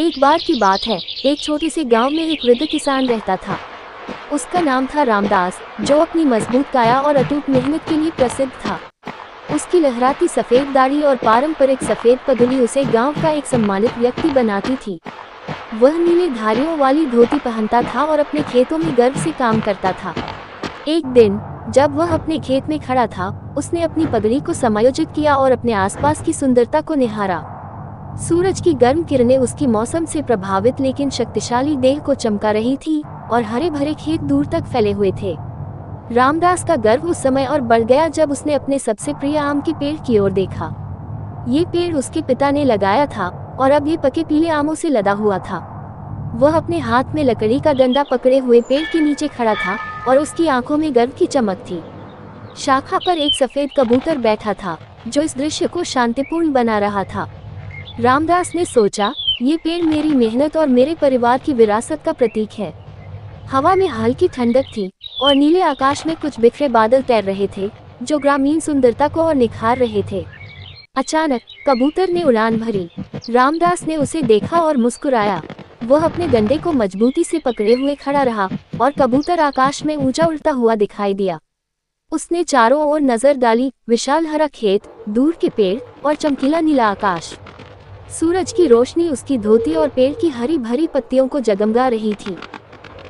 एक बार की बात है, एक छोटे से गांव में एक वृद्ध किसान रहता था। उसका नाम था रामदास, जो अपनी मजबूत काया और अटूट मेहनत के लिए प्रसिद्ध था। उसकी लहराती सफेद दाढ़ी और पारंपरिक सफेद पगड़ी उसे गांव का एक सम्मानित व्यक्ति बनाती थी। वह नीले धारियों वाली धोती पहनता था और अपने खेतों में गर्व से काम करता था। एक दिन जब वह अपने खेत में खड़ा था, उसने अपनी पगड़ी को समायोजित किया और अपने आसपास की सुंदरता को निहारा। सूरज की गर्म किरणें उसकी मौसम से प्रभावित लेकिन शक्तिशाली देह को चमका रही थी और हरे भरे खेत दूर तक फैले हुए थे। रामदास का गर्व उस समय और बढ़ गया जब उसने अपने सबसे प्रिय आम के पेड़ की ओर देखा। ये पेड़ उसके पिता ने लगाया था और अब ये पके पीले आमों से लदा हुआ था। वह अपने हाथ में लकड़ी का डंडा पकड़े हुए पेड़ के नीचे खड़ा था और उसकी आंखों में गर्व की चमक थी। शाखा पर एक सफेद कबूतर बैठा था, जो इस दृश्य को शांतिपूर्ण बना रहा था। रामदास ने सोचा, ये पेड़ मेरी मेहनत और मेरे परिवार की विरासत का प्रतीक है। हवा में हल्की ठंडक थी और नीले आकाश में कुछ बिखरे बादल तैर रहे थे, जो ग्रामीण सुंदरता को और निखार रहे थे। अचानक कबूतर ने उड़ान भरी। रामदास ने उसे देखा और मुस्कुराया। वह अपने डंडे को मजबूती से पकड़े हुए खड़ा रहा और कबूतर आकाश में ऊंचा उड़ता हुआ दिखाई दिया। उसने चारों ओर नजर डाली, विशाल हरा खेत, दूर के पेड़ और चमकीला नीला आकाश। सूरज की रोशनी उसकी धोती और पेड़ की हरी भरी पत्तियों को जगमगा रही थी।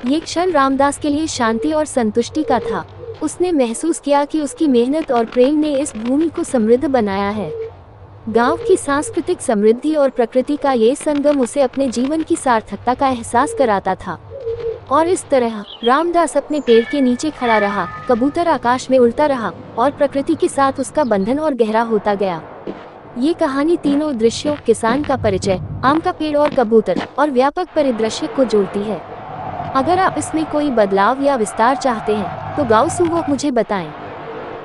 ये क्षण रामदास के लिए शांति और संतुष्टि का था। उसने महसूस किया कि उसकी मेहनत और प्रेम ने इस भूमि को समृद्ध बनाया है। गांव की सांस्कृतिक समृद्धि और प्रकृति का ये संगम उसे अपने जीवन की सार्थकता का एहसास कराता था। और इस तरह रामदास अपने पेड़ के नीचे खड़ा रहा, कबूतर आकाश में उड़ता रहा और प्रकृति के साथ उसका बंधन और गहरा होता गया। ये कहानी तीनों दृश्यों, किसान का परिचय, आम का पेड़ और कबूतर, और व्यापक परिदृश्य को जोड़ती है। अगर आप इसमें कोई बदलाव या विस्तार चाहते हैं तो गाओ सुवो मुझे बताएं।